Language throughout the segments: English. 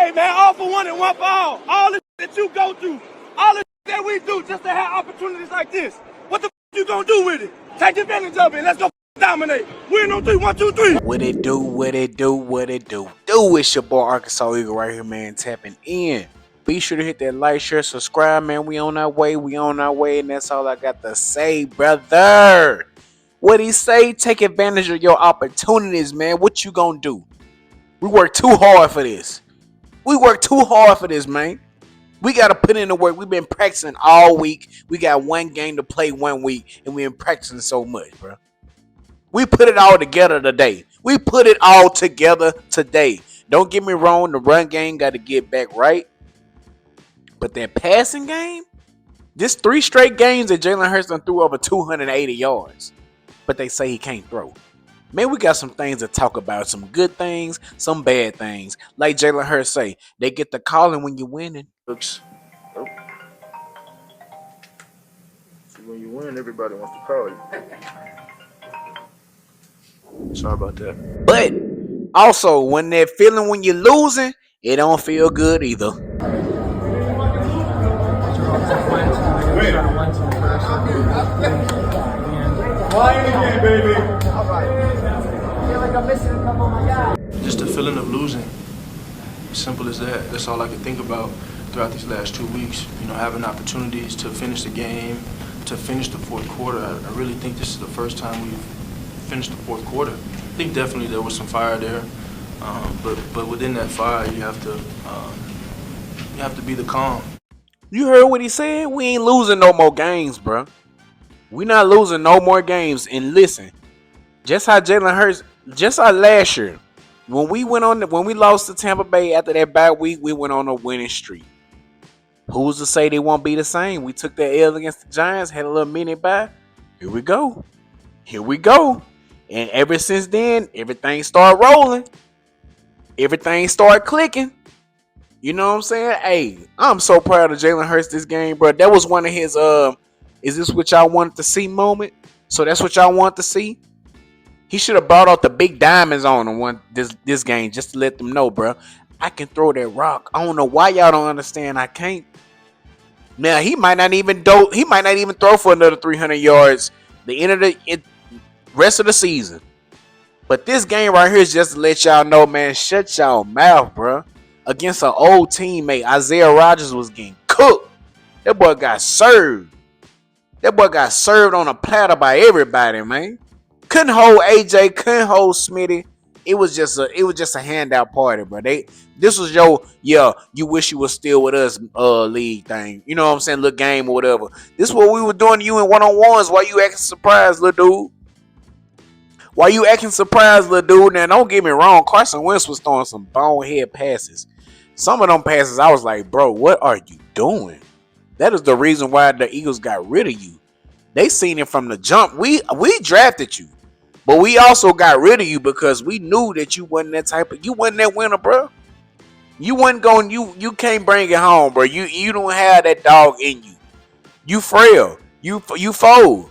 Hey, man, all for one and one for all. All the that you go through, all the that we do just to have opportunities like this. What the you gonna do with it? Take advantage of it. Let's go dominate. Win on 3, 1, 2, 3. What it do, what it do, what it do. It's your boy Arkansas Eagle right here, man, tapping in. Be sure to hit that like, share, subscribe, man. We on our way, and that's all I got to say, brother. What he say? Take advantage of your opportunities, man. What you gonna do? We work too hard for this. Man. We got to put in the work. We've been practicing all week. We got one game to play 1 week, and we've been practicing so much, bro. We put it all together today. Don't get me wrong. The run game got to get back right. But that passing game, this 3 straight games that Jaylen Hurts done threw over 280 yards. But they say he can't throw. Man, we got some things to talk about. Some good things, some bad things. Like Jaylen Hurts say, they get the calling when you're winning. Oops. Nope. See, when you win, everybody wants to call you. Sorry about that. But also, when that feeling when you're losing, it don't feel good either. Just the feeling of losing. Simple as that. That's all I could think about throughout these last 2 weeks. You know, having opportunities to finish the game, to finish the fourth quarter. I really think this is the first time we've finished the fourth quarter. I think definitely there was some fire there, but within that fire, you have to be the calm. You heard what he said? We ain't losing no more games, bro. We not losing no more games. And listen, just how Jaylen Hurts, just like last year, when we lost to Tampa Bay after that bye week, we went on a winning streak. Who's to say they won't be the same? We took that L against the Giants, had a little mini bye. Here we go. And ever since then, everything started rolling. Everything started clicking. You know what I'm saying? Hey, I'm so proud of Jaylen Hurts this game, bro. That was one of his is this what y'all wanted to see moment? So that's what y'all want to see? He should have brought out the big diamonds on him this game just to let them know, bro. I can throw that rock. I don't know why y'all don't understand. I can't. Now he might not even throw for another 300 yards the end of the rest of the season. But this game right here is just to let y'all know, man. Shut y'all mouth, bro. Against an old teammate, Isaiah Rodgers was getting cooked. That boy got served. On a platter by everybody, man. Couldn't hold AJ, couldn't hold Smitty. It was just a handout party, bro. This was you wish you was still with us league thing. You know what I'm saying? Little game or whatever. This is what we were doing to you in one-on-ones. Why you acting surprised, little dude? Now don't get me wrong, Carson Wentz was throwing some bonehead passes. Some of them passes, I was like, bro, what are you doing? That is the reason why the Eagles got rid of you. They seen it from the jump. We drafted you. But we also got rid of you because we knew that you wasn't that winner, bro. You wasn't going, you can't bring it home, bro. You don't have that dog in you. You frail. You fold.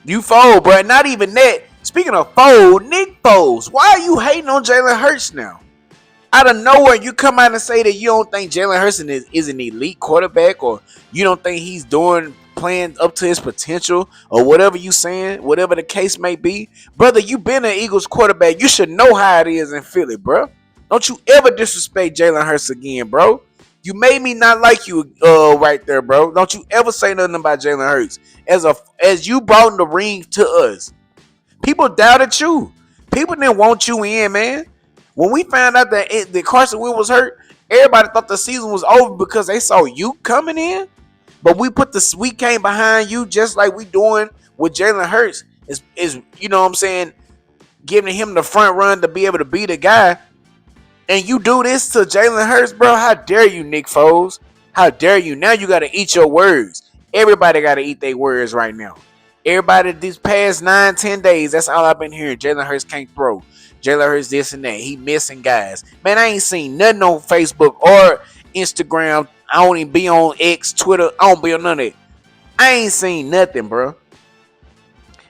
You fold, bro. Not even that. Speaking of fold, Nick Foles, why are you hating on Jaylen Hurts now? Out of nowhere, you come out and say that you don't think Jaylen Hurts is an elite quarterback, or you don't think he's playing up to his potential, or whatever you saying, whatever the case may be. Brother, you been an Eagles quarterback. You should know how it is in Philly, bro. Don't you ever disrespect Jaylen Hurts again, bro. You made me not like you right there, bro. Don't you ever say nothing about Jaylen Hurts. As you brought the ring to us. People doubted you. People didn't want you in, man. When we found out that Carson Wentz was hurt, everybody thought the season was over because they saw you coming in. But we came behind you just like we doing with Jaylen Hurts. Is you know what I'm saying, giving him the front run to be able to be the guy. And you do this to Jaylen Hurts, bro. How dare you, Nick Foles? How dare you? Now you got to eat your words. Everybody got to eat their words right now. Everybody these past 9-10 days, that's all I've been hearing. Jaylen Hurts can't throw. Jaylen Hurts this and that. He missing guys. Man, I ain't seen nothing on Facebook or Instagram. I don't even be on X, Twitter. I don't be on none of it. I ain't seen nothing, bro.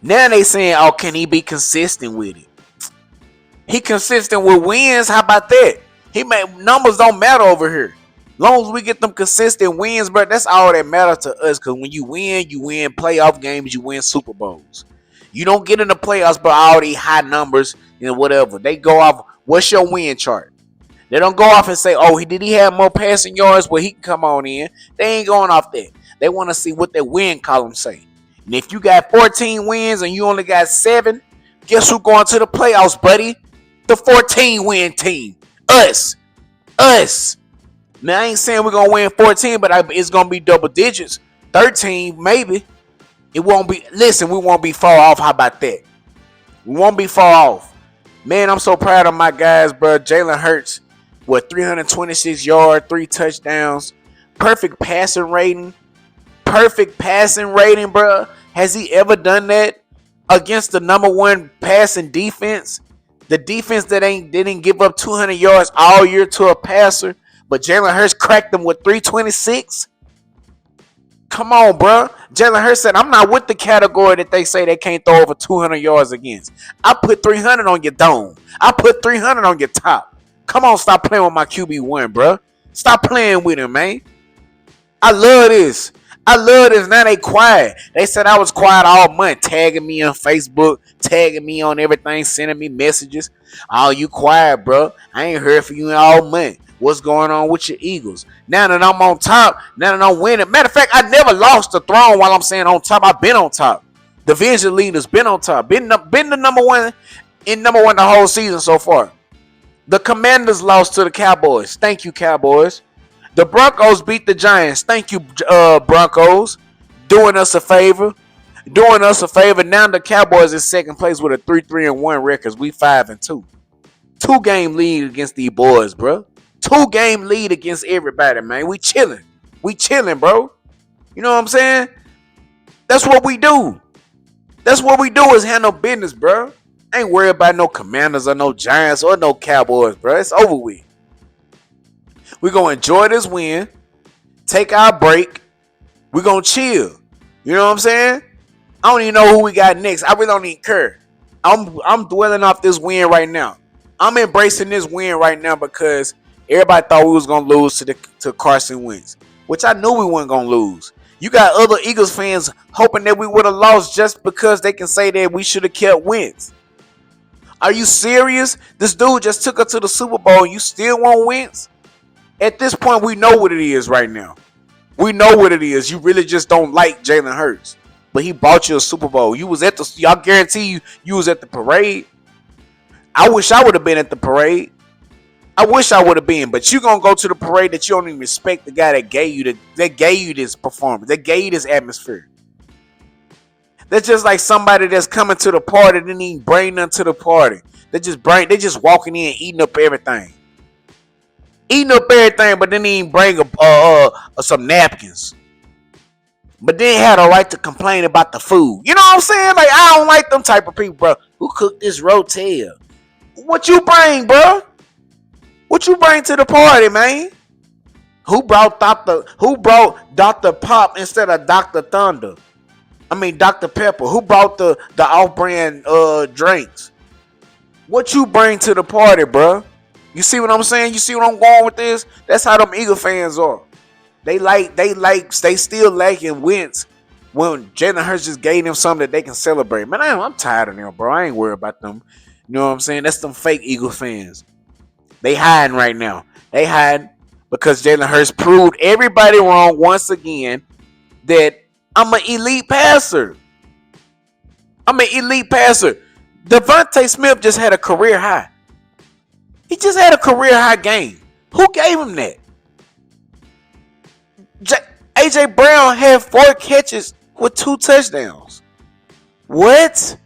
Now they saying, oh, can he be consistent with it? He consistent with wins. How about that? He made numbers don't matter over here. Long as we get them consistent wins, bro, that's all that matters to us. Cause when you win playoff games, you win Super Bowls. You don't get in the playoffs by all these high numbers and whatever. They go off what's your win chart. They don't go off and say, oh, did he have more passing yards? Well, he can come on in. They ain't going off that. They want to see what their win column say. And if you got 14 wins and you only got 7, guess who's going to the playoffs, buddy? The 14-win team. Us. Now, I ain't saying we're going to win 14, but it's going to be double digits. 13, maybe. It won't be. Listen, we won't be far off. How about that? We won't be far off. Man, I'm so proud of my guys, bro. Jaylen Hurts with 326 yards, 3 touchdowns. Perfect passing rating, bro. Has he ever done that against the number 1 passing defense? The defense that didn't give up 200 yards all year to a passer, but Jaylen Hurts cracked them with 326. Come on, bro. Jaylen Hurts said, I'm not with the category that they say they can't throw over 200 yards against. I put 300 on your dome. I put 300 on your top. Come on, stop playing with my QB1, bro. Stop playing with him, man. I love this. Now they quiet. They said I was quiet all month, tagging me on Facebook, tagging me on everything, sending me messages. Oh, you quiet, bro. I ain't heard from you in all month. What's going on with your Eagles? Now that I'm on top, now that I'm winning. Matter of fact, I never lost the throne while I'm saying on top. I've been on top. Division leaders been on top. Been the number one the whole season so far. The Commanders lost to the Cowboys. Thank you, Cowboys. The Broncos beat the Giants. Thank you, Broncos. Doing us a favor. Now the Cowboys in second place with a 3-1 record. We 5-2. 2-game lead against these boys, bro. 2-game lead against everybody, man. We chilling, bro. You know what I'm saying? That's what we do. Is handle business, bro. Ain't worried about no Commanders or no Giants or no Cowboys, bro. It's over with. We're going to enjoy this win. Take our break. We're going to chill. You know what I'm saying? I don't even know who we got next. I really don't even care. I'm dwelling off this win right now. I'm embracing this win right now because everybody thought we was going to lose to Carson Wentz, which I knew we weren't going to lose. You got other Eagles fans hoping that we would have lost just because they can say that we should have kept Wentz. Are you serious? This dude just took us to the Super Bowl and you still want Wentz? At this point, we know what it is right now. We know what it is. You really just don't like Jaylen Hurts. But he bought you a Super Bowl. Y'all guarantee you was at the parade. I wish I would have been at the parade. But you gonna go to the parade that you don't even respect the guy that gave you this performance, that gave you this atmosphere. That's just like somebody that's coming to the party didn't even bring nothing to the party. They just walking in eating up everything. But didn't even bring some napkins. But then had a right to complain about the food. You know what I'm saying? Like, I don't like them type of people, bro. Who cooked this rotel? What you bring, bro? What you bring to the party, man? Who brought Dr. Pop instead of Dr. Thunder? I mean Dr. Pepper. Who brought the off-brand drinks? What you bring to the party, bro? You see what I'm saying? You see what I'm going with this? That's how them Eagle fans are. They still liking Wentz when Jaylen Hurts just gave them something that they can celebrate. Man, I'm tired of them, bro. I ain't worried about them. You know what I'm saying? That's them fake Eagle fans. They hiding right now. They hiding because Jaylen Hurts proved everybody wrong once again that I'm an elite passer. Devontae Smith just had a career high. He just had a career high game. Who gave him that? A.J. Brown had 4 catches with 2 touchdowns. What?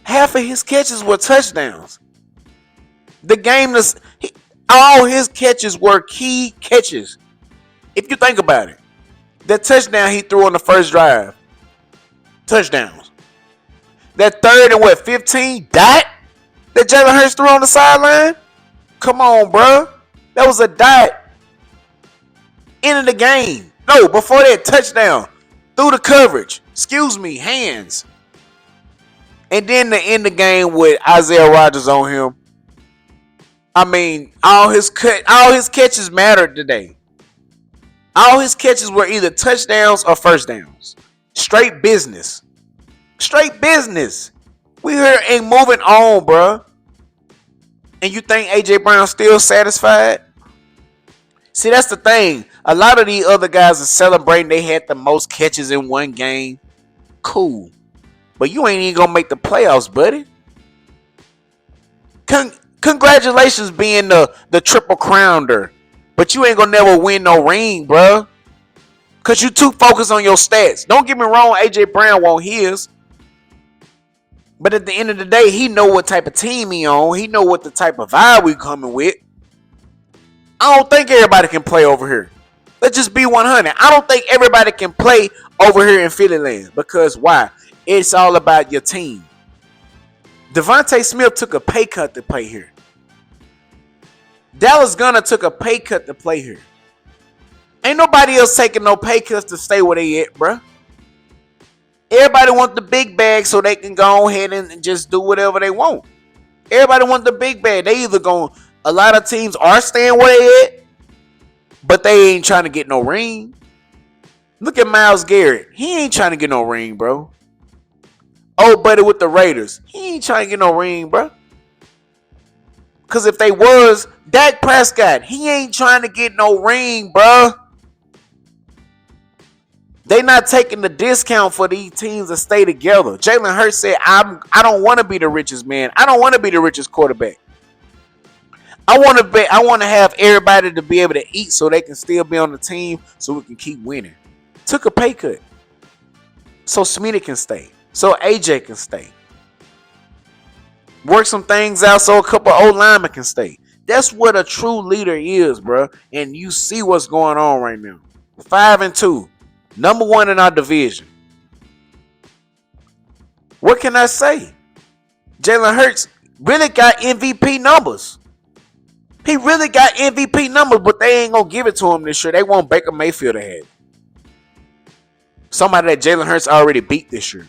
Half of his catches were touchdowns. All his catches were key catches. If you think about it. That touchdown he threw on the first drive. Touchdowns. That 3rd and 15 dot that Jaylen Hurts threw on the sideline. Come on, bro. That was a dot. End of the game. No, before that touchdown. Through the coverage. Hands. And then to end the game with Isaiah Rodgers on him. I mean, all his catches mattered today. All his catches were either touchdowns or first downs. Straight business. Straight business. We here ain't moving on, bruh. And you think AJ Brown still satisfied? See, that's the thing. A lot of these other guys are celebrating they had the most catches in one game. Cool. But you ain't even gonna make the playoffs, buddy. Congratulations being the triple crowner. But you ain't gonna never win no ring, bruh. Cause you too focused on your stats. Don't get me wrong, AJ Brown want his. But at the end of the day, he know what type of team he on. He know what the type of vibe we coming with. I don't think everybody can play over here. Let's just be 100. I don't think everybody can play over here in Philly land. Because why? It's all about your team. Devontae Smith took a pay cut to play here. Dallas Gunner took a pay cut to play here. Ain't nobody else taking no pay cuts to stay where they at, bruh. Everybody want the big bag so they can go ahead and just do whatever they want. Everybody want the big bag. They either going, a lot of teams are staying where they at, but they ain't trying to get no ring. Look at Myles Garrett. He ain't trying to get no ring, bro. Oh, buddy with the Raiders. He ain't trying to get no ring, bro. Because if they was, Dak Prescott, he ain't trying to get no ring, bro. They not taking the discount for these teams to stay together. Jaylen Hurts said, I don't want to be the richest man. I don't want to be the richest quarterback. I want to have everybody to be able to eat so they can still be on the team so we can keep winning. Took a pay cut. So Smitty can stay. So AJ can stay. Work some things out so a couple of old linemen can stay. That's what a true leader is, bro. And you see what's going on right now. 5-2. Number 1 in our division. What can I say? Jaylen Hurts really got MVP numbers. He really got MVP numbers, but they ain't going to give it to him this year. They want Baker Mayfield ahead. Somebody that Jaylen Hurts already beat this year.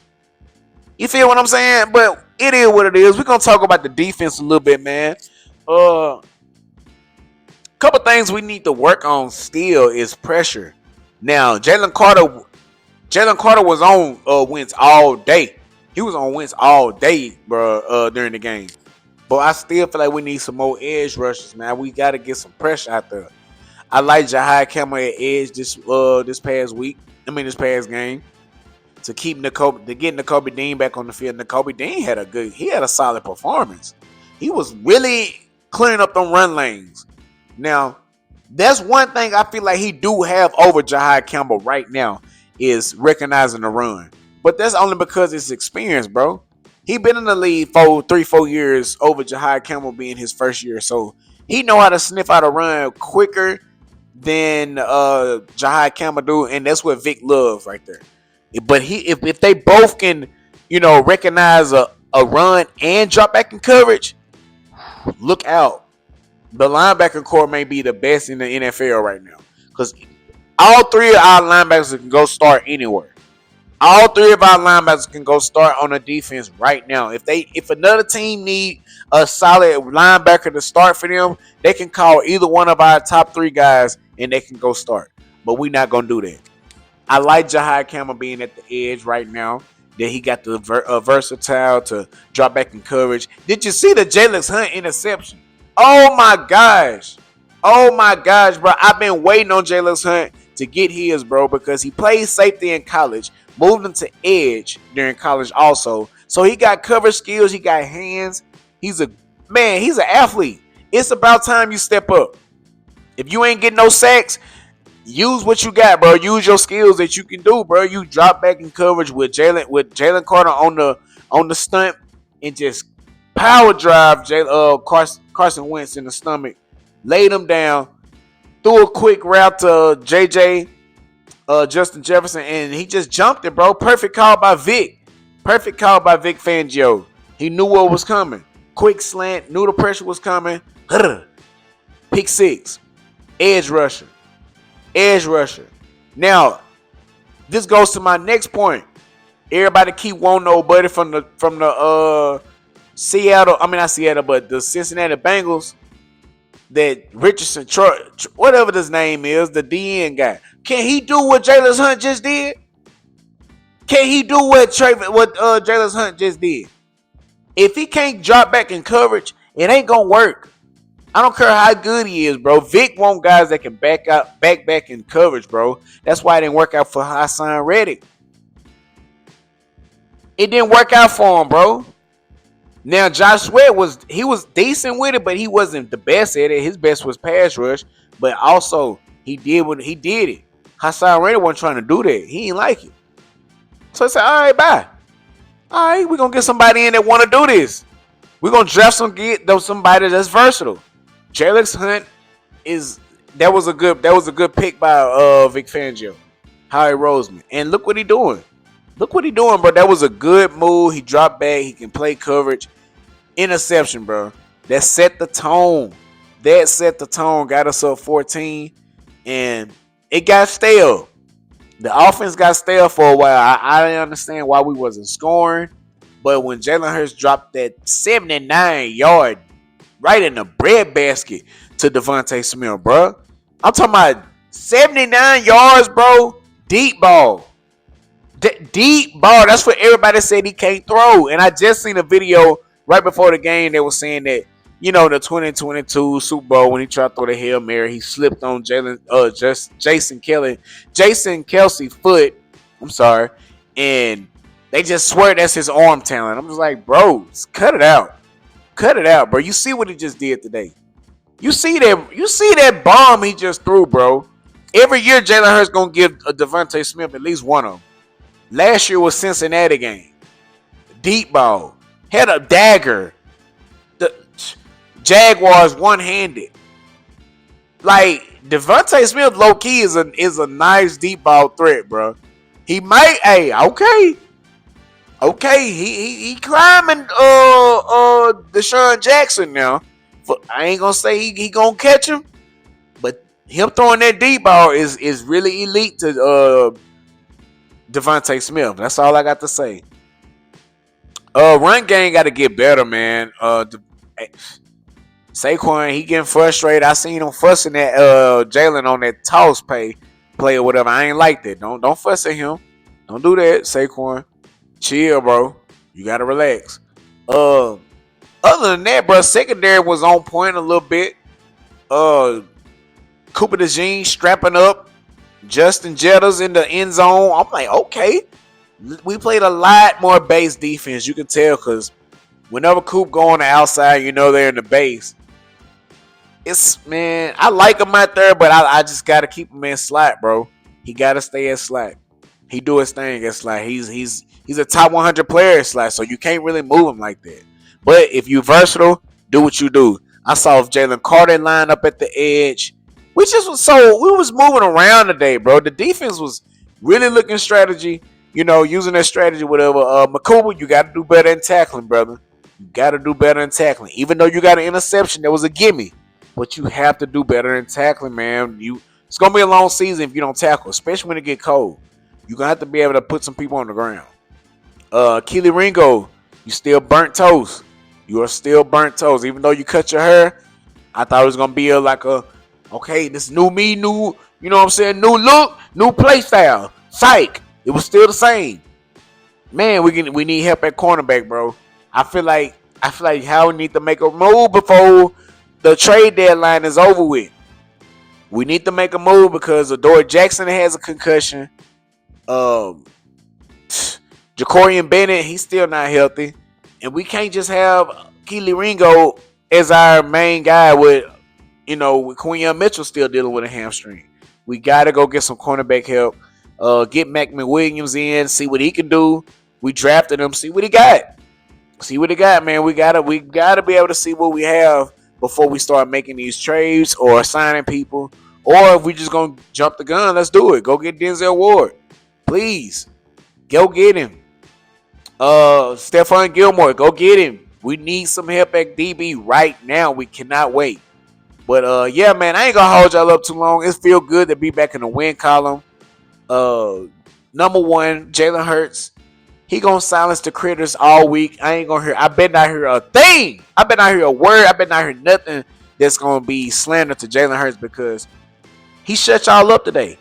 You feel what I'm saying? But it is what it is. We're going to talk about the defense a little bit, man. Couple things we need to work on still is pressure. Now, Jalen Carter was on Wentz all day. He was on Wentz all day, bro, during the game. But I still feel like we need some more edge rushers, man. We got to get some pressure out there. I like Jahai Campbell at edge this past game. To get Nakobe Dean back on the field. Nakobe Dean had a solid performance. He was really clearing up them run lanes. Now, that's one thing I feel like he do have over Jahai Campbell right now is recognizing the run. But that's only because it's experience, bro. He been in the league for 3-4 years over Jahai Campbell being his first year. So he know how to sniff out a run quicker than Jahai Campbell do. And that's what Vic loves right there. But if they both can, recognize a run and drop back in coverage, look out. The linebacker core may be the best in the NFL right now. Because all 3 of our linebackers can go start anywhere. All 3 of our linebackers can go start on the defense right now. If another team need a solid linebacker to start for them, they can call either one of our top 3 guys and they can go start. But we're not going to do that. I like Jahai Campbell being at the edge right now. That he got the versatile to drop back in coverage. Did you see the Jalen Hunt interception? Oh my gosh, bro. I've been waiting on Jalen Hunt to get his, bro, because he played safety in college, moved into edge during college also. So he got cover skills, he got hands. He's an athlete. It's about time you step up. If you ain't getting no sacks, use what you got, bro. Use your skills that you can do, bro. You drop back in coverage with Jalen Carter on the stunt and just power drive Carson Wentz in the stomach, laid him down, threw a quick route to Justin Jefferson, and he just jumped it, bro. Perfect call by Vic. Perfect call by Vic Fangio. He knew what was coming. Quick slant, knew the pressure was coming. Pick 6. Edge rusher. Now, this goes to my next point. Everybody keep wanting nobody from the the Cincinnati Bengals. that Richardson, Troy, whatever his name is, the DN guy, can he do what Jaylen Hunt just did? Can he do what Jaylen Hunt just did? If he can't drop back in coverage, it ain't gonna work. I don't care how good he is, bro. Vic want guys that can back in coverage, bro. That's why it didn't work out for Hassan Reddick. It didn't work out for him, bro. Now Josh Sweat was decent with it, but he wasn't the best at it. His best was pass rush, but also he did it. Hassan Reddick wasn't trying to do that. He didn't like it. So I said, all right, bye. All right, we're going to get somebody in that want to do this. We're going to draft somebody that's versatile. Jaylen Hunt that was a good pick by Vic Fangio, Howie Roseman. And look what he doing. Look what he doing, bro. That was a good move. He dropped back. He can play coverage. Interception, bro. That set the tone. Got us up 14. And it got stale. The offense got stale for a while. I didn't understand why we wasn't scoring. But when Jaylen Hurts dropped that 79-yard right in the breadbasket to Devontae Smith, bro. I'm talking about 79 yards, bro. Deep ball. Deep ball. That's what everybody said he can't throw. And I just seen a video right before the game. They were saying that, the 2022 Super Bowl, when he tried to throw the Hail Mary, he slipped on Jason Kelsey's foot. I'm sorry. And they just swear that's his arm talent. I'm just like, bro, cut it out. Cut it out, bro. You see what he just did today. You see that bomb he just threw, bro. Every year, Jaylen Hurts going to give Devontae Smith at least one of them. Last year was Cincinnati game. Deep ball. Had a dagger. The Jaguars one-handed. Like, Devontae Smith low-key is a nice deep ball threat, bro. He might, okay. Okay, he climbing Deshaun Jackson now. I ain't gonna say he gonna catch him, but him throwing that deep ball is really elite to Devontae Smith. That's all I got to say. Run game got to get better, man. Saquon, he getting frustrated. I seen him fussing at Jaylen on that toss play or whatever. I ain't like that. Don't fuss at him. Don't do that, Saquon. Chill, bro. You gotta relax. Other than that, bro, secondary was on point a little bit. Cooper DeJean strapping up. Justin Jetters in the end zone. I'm like, okay. We played a lot more base defense. You can tell because whenever Coop go on the outside, they're in the base. Man, I like him out there, but I just got to keep him in slack, bro. He got to stay at slack. He do his thing at slack. He's a top 100 player at slack, so you can't really move him like that. But if you versatile, do what you do. I saw Jalen Carter line up at the edge. We was moving around today, bro. The defense was really looking strategy, using that strategy, whatever. Makuba, you got to do better in tackling, brother. You got to do better in tackling. Even though you got an interception, that was a gimme. But you have to do better in tackling, man. It's going to be a long season if you don't tackle, especially when it get cold. You're going to have to be able to put some people on the ground. Keely Ringo, you still burnt toast. You are still burnt toast. Even though you cut your hair, I thought it was going to be okay, this new me, new look, new play style. Psych. It was still the same. Man, we need help at cornerback, bro. I feel like Howard need to make a move before the trade deadline is over with. We need to make a move because Adoree Jackson has a concussion. Jacorian Bennett, he's still not healthy. And we can't just have Keely Ringo as our main guy with Quinion Mitchell still dealing with a hamstring. We got to go get some cornerback help. Get Mac McWilliams in, see what he can do. We drafted him, see what he got. See what he got, man. We gotta be able to see what we have before we start making these trades or signing people. Or if we just gonna jump the gun, let's do it. Go get Denzel Ward. Please. Go get him. Stephon Gilmore, go get him. We need some help at DB right now. We cannot wait. But yeah, man, I ain't gonna hold y'all up too long. It feel good to be back in the win column. Number one, Jaylen Hurts. He gonna silence the critters all week. I bet not hear a thing. I bet not hear a word. I bet not hear nothing that's gonna be slander to Jaylen Hurts because he shut y'all up today.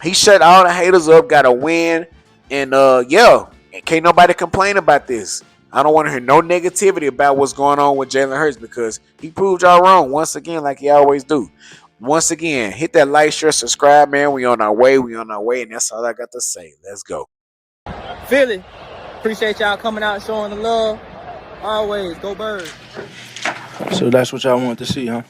He shut all the haters up, got a win, and can't nobody complain about this. I don't want to hear no negativity about what's going on with Jaylen Hurts because he proved y'all wrong once again, like he always do. Once again, hit that like, share, subscribe, man. We on our way, and that's all I got to say. Let's go. Philly, appreciate y'all coming out, showing the love. Always, go Birds. So that's what y'all want to see, huh?